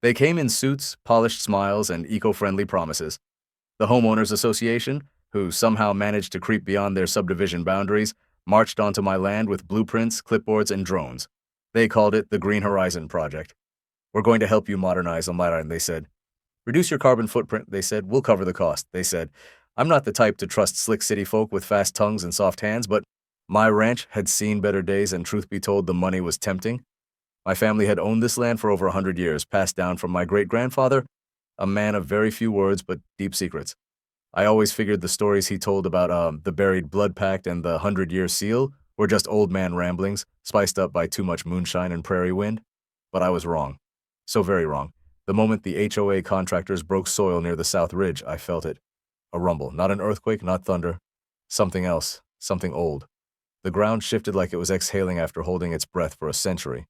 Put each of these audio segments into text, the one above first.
They came in suits, polished smiles, and eco-friendly promises. The homeowners association, who somehow managed to creep beyond their subdivision boundaries, marched onto my land with blueprints, clipboards, and drones. They called it the Green Horizon Project. We're going to help you modernize on my land, they said. Reduce your carbon footprint, they said. We'll cover the cost, they said. I'm not the type to trust slick city folk with fast tongues and soft hands, but my ranch had seen better days, and truth be told, the money was tempting. My family had owned this land for over 100 years, passed down from my great-grandfather, a man of very few words but deep secrets. I always figured the stories he told about the buried blood pact and the 100-year seal were just old man ramblings, spiced up by too much moonshine and prairie wind. But I was wrong. So very wrong. The moment the HOA contractors broke soil near the South Ridge, I felt it. A rumble, not an earthquake, not thunder. Something else, something old. The ground shifted like it was exhaling after holding its breath for a century.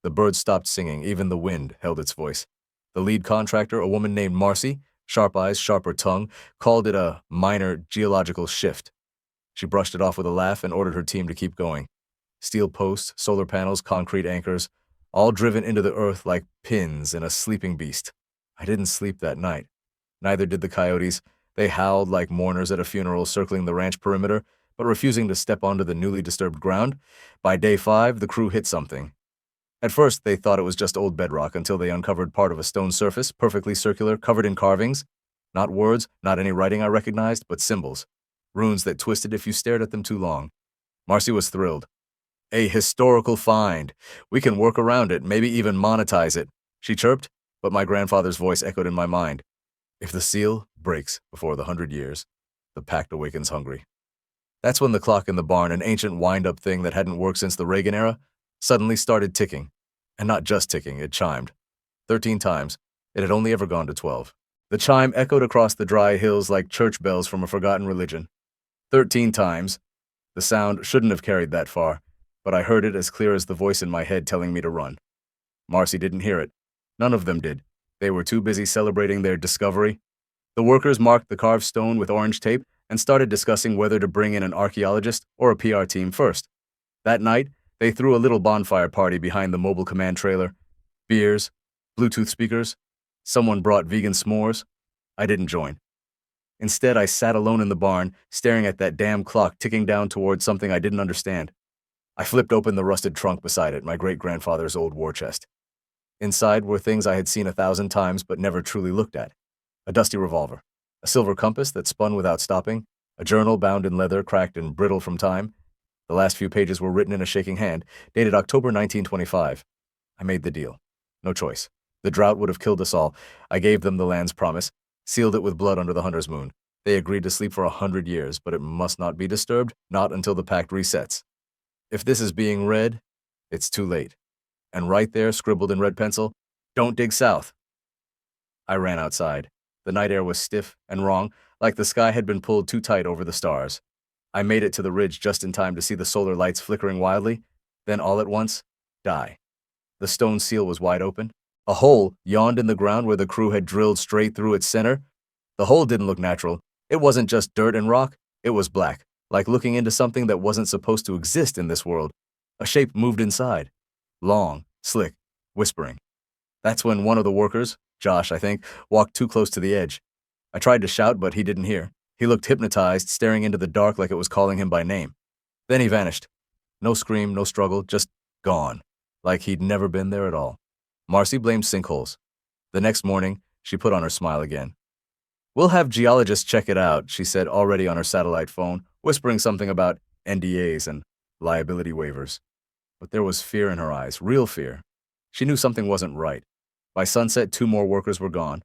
The birds stopped singing, even the wind held its voice. The lead contractor, a woman named Marcy, sharp eyes, sharper tongue, called it a minor geological shift. She brushed it off with a laugh and ordered her team to keep going. Steel posts, solar panels, concrete anchors, all driven into the earth like pins in a sleeping beast. I didn't sleep that night. Neither did the coyotes. They howled like mourners at a funeral circling the ranch perimeter, but refusing to step onto the newly disturbed ground. By day 5, the crew hit something. At first, they thought it was just old bedrock until they uncovered part of a stone surface, perfectly circular, covered in carvings. Not words, not any writing I recognized, but symbols. Runes that twisted if you stared at them too long. Marcy was thrilled. A historical find. We can work around it, maybe even monetize it, she chirped, but my grandfather's voice echoed in my mind. If the seal breaks before the 100 years, the pact awakens hungry. That's when the clock in the barn, an ancient wind-up thing that hadn't worked since the Reagan era, suddenly started ticking. And not just ticking, it chimed. 13 times. It had only ever gone to 12. The chime echoed across the dry hills like church bells from a forgotten religion. 13 times. The sound shouldn't have carried that far, but I heard it as clear as the voice in my head telling me to run. Marcy didn't hear it. None of them did. They were too busy celebrating their discovery. The workers marked the carved stone with orange tape and started discussing whether to bring in an archaeologist or a PR team first. That night, they threw a little bonfire party behind the mobile command trailer. Beers, Bluetooth speakers. Someone brought vegan s'mores. I didn't join. Instead, I sat alone in the barn, staring at that damn clock ticking down towards something I didn't understand. I flipped open the rusted trunk beside it, my great-grandfather's old war chest. Inside were things I had seen 1,000 times but never truly looked at. A dusty revolver, a silver compass that spun without stopping, a journal bound in leather, cracked and brittle from time. The last few pages were written in a shaking hand, dated October 1925. I made the deal. No choice. The drought would have killed us all. I gave them the land's promise, sealed it with blood under the hunter's moon. They agreed to sleep for 100 years, but it must not be disturbed, not until the pact resets. If this is being read, it's too late. And right there, scribbled in red pencil, don't dig south. I ran outside. The night air was stiff and wrong, like the sky had been pulled too tight over the stars. I made it to the ridge just in time to see the solar lights flickering wildly, then all at once, die. The stone seal was wide open. A hole yawned in the ground where the crew had drilled straight through its center. The hole didn't look natural. It wasn't just dirt and rock. It was black, like looking into something that wasn't supposed to exist in this world. A shape moved inside. Long, slick, whispering. That's when one of the workers, Josh, I think, walked too close to the edge. I tried to shout, but he didn't hear. He looked hypnotized, staring into the dark like it was calling him by name. Then he vanished. No scream, no struggle, just gone, like he'd never been there at all. Marcy blamed sinkholes. The next morning, she put on her smile again. We'll have geologists check it out, she said already on her satellite phone, whispering something about NDAs and liability waivers. But there was fear in her eyes, real fear. She knew something wasn't right. By sunset, 2 more workers were gone.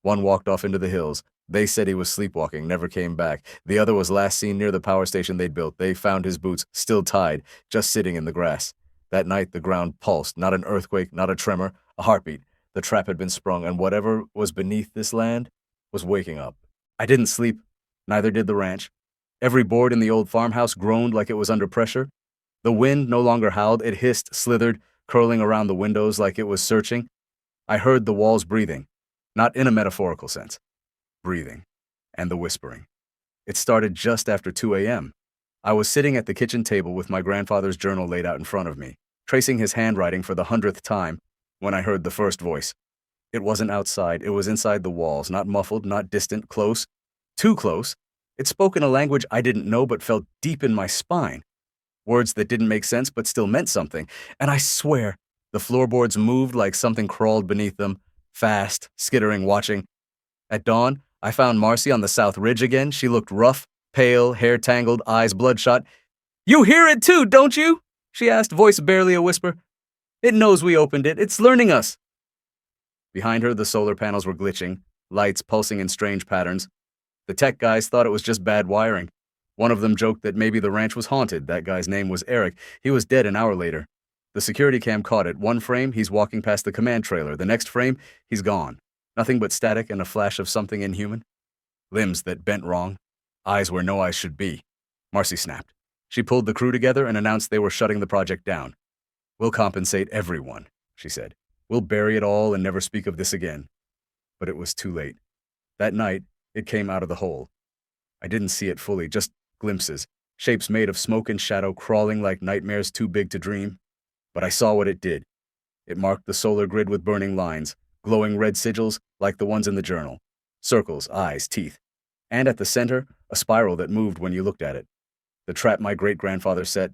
One walked off into the hills. They said he was sleepwalking, never came back. The other was last seen near the power station they'd built. They found his boots, still tied, just sitting in the grass. That night, the ground pulsed, not an earthquake, not a tremor, a heartbeat. The trap had been sprung, and whatever was beneath this land was waking up. I didn't sleep. Neither did the ranch. Every board in the old farmhouse groaned like it was under pressure. The wind no longer howled. It hissed, slithered, curling around the windows like it was searching. I heard the walls breathing, not in a metaphorical sense. Breathing. And the whispering. It started just after 2 a.m. I was sitting at the kitchen table with my grandfather's journal laid out in front of me, tracing his handwriting for the 100th time, when I heard the first voice. It wasn't outside, it was inside the walls, not muffled, not distant, close. Too close. It spoke in a language I didn't know but felt deep in my spine. Words that didn't make sense but still meant something. And I swear, the floorboards moved like something crawled beneath them, fast, skittering, watching. At dawn, I found Marcy on the south ridge again. She looked rough, pale, hair tangled, eyes bloodshot. "You hear it too, don't you?" she asked, voice barely a whisper. "It knows we opened it. It's learning us." Behind her, the solar panels were glitching, lights pulsing in strange patterns. The tech guys thought it was just bad wiring. One of them joked that maybe the ranch was haunted. That guy's name was Eric. He was dead an hour later. The security cam caught it. One frame, he's walking past the command trailer. The next frame, he's gone. Nothing but static and a flash of something inhuman. Limbs that bent wrong. Eyes where no eyes should be. Marcy snapped. She pulled the crew together and announced they were shutting the project down. "We'll compensate everyone," she said. "We'll bury it all and never speak of this again." But it was too late. That night, it came out of the hole. I didn't see it fully, just glimpses, shapes made of smoke and shadow crawling like nightmares too big to dream. But I saw what it did. It marked the solar grid with burning lines, glowing red sigils like the ones in the journal. Circles, eyes, teeth. And at the center, a spiral that moved when you looked at it. The trap my great-grandfather set.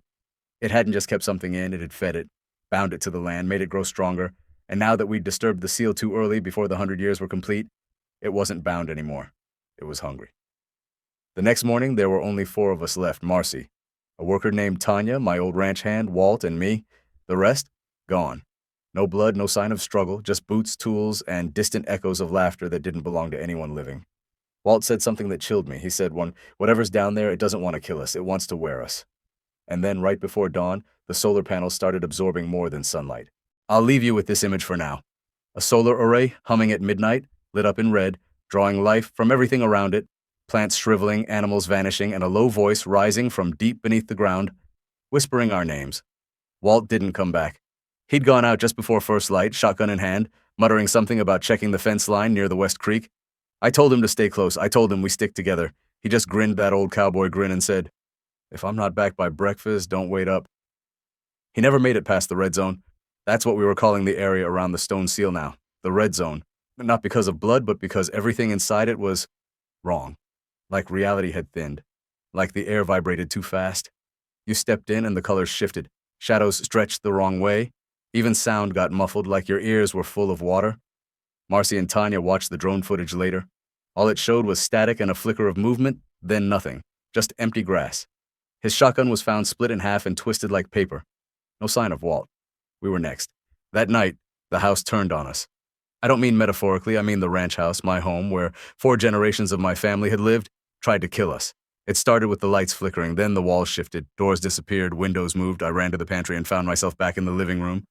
It hadn't just kept something in, it had fed it, bound it to the land, made it grow stronger, and now that we'd disturbed the seal too early before the 100 years were complete, it wasn't bound anymore. It was hungry. The next morning, there were only 4 of us left: Marcy, a worker named Tanya, my old ranch hand, Walt, and me. The rest, gone. No blood, no sign of struggle, just boots, tools, and distant echoes of laughter that didn't belong to anyone living. Walt said something that chilled me. He said, "Whatever's down there, it doesn't want to kill us. It wants to wear us." And then, right before dawn, the solar panels started absorbing more than sunlight. I'll leave you with this image for now. A solar array humming at midnight, lit up in red, drawing life from everything around it, plants shriveling, animals vanishing, and a low voice rising from deep beneath the ground, whispering our names. Walt didn't come back. He'd gone out just before first light, shotgun in hand, muttering something about checking the fence line near the West Creek. I told him to stay close. I told him we stick together. He just grinned that old cowboy grin and said, "If I'm not back by breakfast, don't wait up." He never made it past the red zone. That's what we were calling the area around the stone seal now, the red zone. Not because of blood, but because everything inside it was wrong. Like reality had thinned. Like the air vibrated too fast. You stepped in and the colors shifted. Shadows stretched the wrong way. Even sound got muffled, like your ears were full of water. Marcy and Tanya watched the drone footage later. All it showed was static and a flicker of movement, then nothing. Just empty grass. His shotgun was found split in half and twisted like paper. No sign of Walt. We were next. That night, the house turned on us. I don't mean metaphorically, I mean the ranch house, my home, where 4 generations of my family had lived, tried to kill us. It started with the lights flickering, then the walls shifted, doors disappeared, windows moved. I ran to the pantry and found myself back in the living room.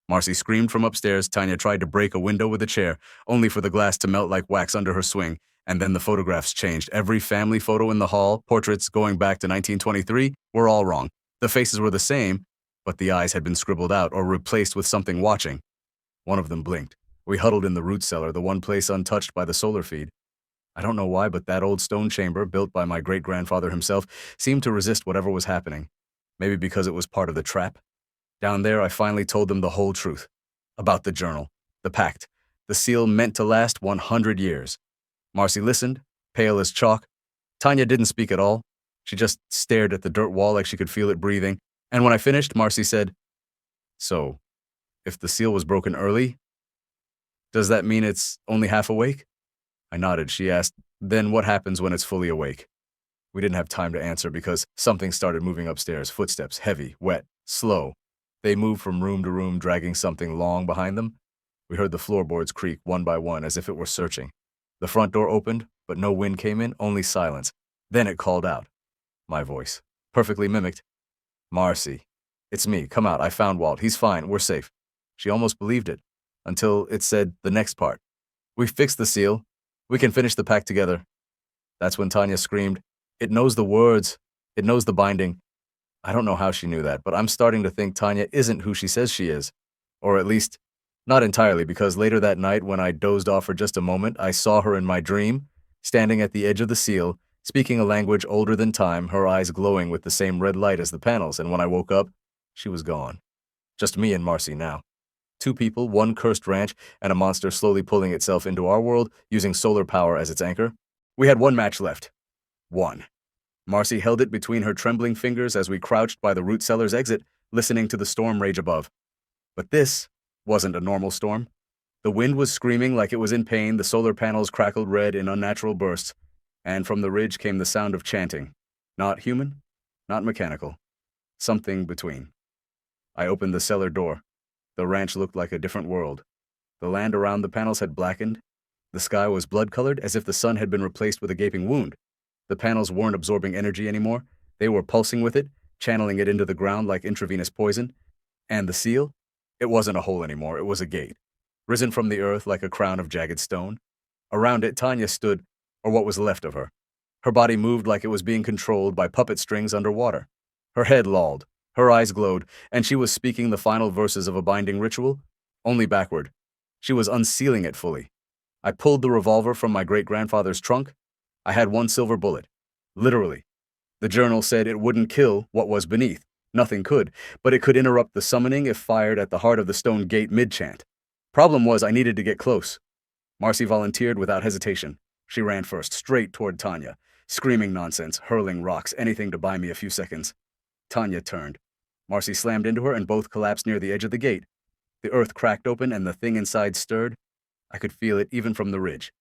Marcy screamed from upstairs. Tanya tried to break a window with a chair, only for the glass to melt like wax under her swing. And then the photographs changed. Every family photo in the hall, portraits going back to 1923, were all wrong. The faces were the same, but the eyes had been scribbled out or replaced with something watching. One of them blinked. We huddled in the root cellar, the one place untouched by the solar feed. I don't know why, but that old stone chamber, built by my great-grandfather himself, seemed to resist whatever was happening. Maybe because it was part of the trap. Down there, I finally told them the whole truth. About the journal, the pact, the seal meant to last 100 years. Marcy listened, pale as chalk. Tanya didn't speak at all. She just stared at the dirt wall like she could feel it breathing. And when I finished, Marcy said, "So, if the seal was broken early, does that mean it's only half awake?" I nodded. She asked, "Then what happens when it's fully awake?" We didn't have time to answer because something started moving upstairs, footsteps, heavy, wet, slow. They moved from room to room, dragging something long behind them. We heard the floorboards creak one by one as if it were searching. The front door opened, but no wind came in, only silence. Then it called out. My voice, perfectly mimicked. "Marcy, it's me. Come out. I found Walt. He's fine. We're safe." She almost believed it, until it said the next part. "We fixed the seal. We can finish the pact together." That's when Tanya screamed, "It knows the words. It knows the binding." I don't know how she knew that, but I'm starting to think Tanya isn't who she says she is. Or at least, not entirely, because later that night when I dozed off for just a moment, I saw her in my dream, standing at the edge of the seal, speaking a language older than time, her eyes glowing with the same red light as the panels, and when I woke up, she was gone. Just me and Marcy now. Two people, one cursed ranch, and a monster slowly pulling itself into our world using solar power as its anchor. We had one match left. One. Marcy held it between her trembling fingers as we crouched by the root cellar's exit, listening to the storm rage above. But this wasn't a normal storm. The wind was screaming like it was in pain, the solar panels crackled red in unnatural bursts, and from the ridge came the sound of chanting. Not human, not mechanical. Something between. I opened the cellar door. The ranch looked like a different world. The land around the panels had blackened. The sky was blood-colored, as if the sun had been replaced with a gaping wound. The panels weren't absorbing energy anymore. They were pulsing with it, channeling it into the ground like intravenous poison. And the seal? It wasn't a hole anymore, it was a gate, risen from the earth like a crown of jagged stone. Around it, Tanya stood, or what was left of her. Her body moved like it was being controlled by puppet strings underwater. Her head lolled, her eyes glowed, and she was speaking the final verses of a binding ritual, only backward. She was unsealing it fully. I pulled the revolver from my great-grandfather's trunk. I had one silver bullet. Literally. The journal said it wouldn't kill what was beneath. Nothing could, but it could interrupt the summoning if fired at the heart of the stone gate mid-chant. Problem was, I needed to get close. Marcy volunteered without hesitation. She ran first, straight toward Tanya, screaming nonsense, hurling rocks, anything to buy me a few seconds. Tanya turned. Marcy slammed into her and both collapsed near the edge of the gate. The earth cracked open and the thing inside stirred. I could feel it even from the ridge.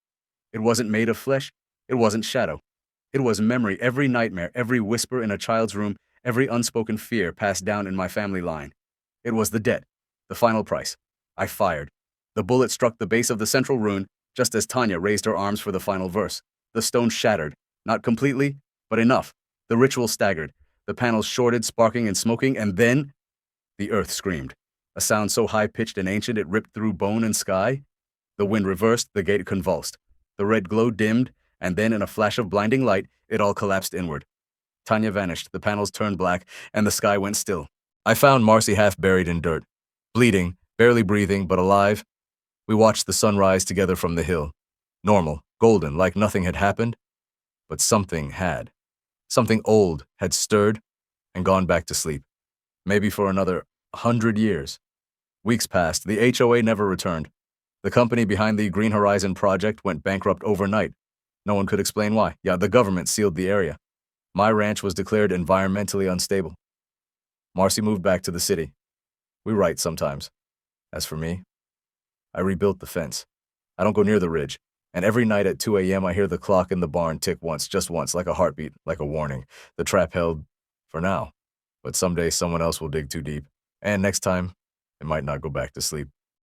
It wasn't made of flesh. It wasn't shadow. It was memory, every nightmare, every whisper in a child's room, every unspoken fear passed down in my family line. It was the debt, the final price. I fired. The bullet struck the base of the central rune just as Tanya raised her arms for the final verse. The stone shattered, not completely, but enough. The ritual staggered. The panels shorted, sparking and smoking, and then the earth screamed. A sound so high-pitched and ancient it ripped through bone and sky. The wind reversed, the gate convulsed. The red glow dimmed, and then in a flash of blinding light, it all collapsed inward. Tanya vanished, the panels turned black, and the sky went still. I found Marcy half buried in dirt, bleeding, barely breathing, but alive. We watched the sun rise together from the hill. Normal, golden, like nothing had happened. But something had. Something old had stirred and gone back to sleep. Maybe for another 100 years. Weeks passed. The HOA never returned. The company behind the Green Horizon project went bankrupt overnight. No one could explain why. Yeah, the government sealed the area. My ranch was declared environmentally unstable. Marcy moved back to the city. We write sometimes. As for me, I rebuilt the fence. I don't go near the ridge. And every night at 2 a.m. I hear the clock in the barn tick once, just once, like a heartbeat, like a warning. The trap held for now. But someday someone else will dig too deep. And next time, it might not go back to sleep.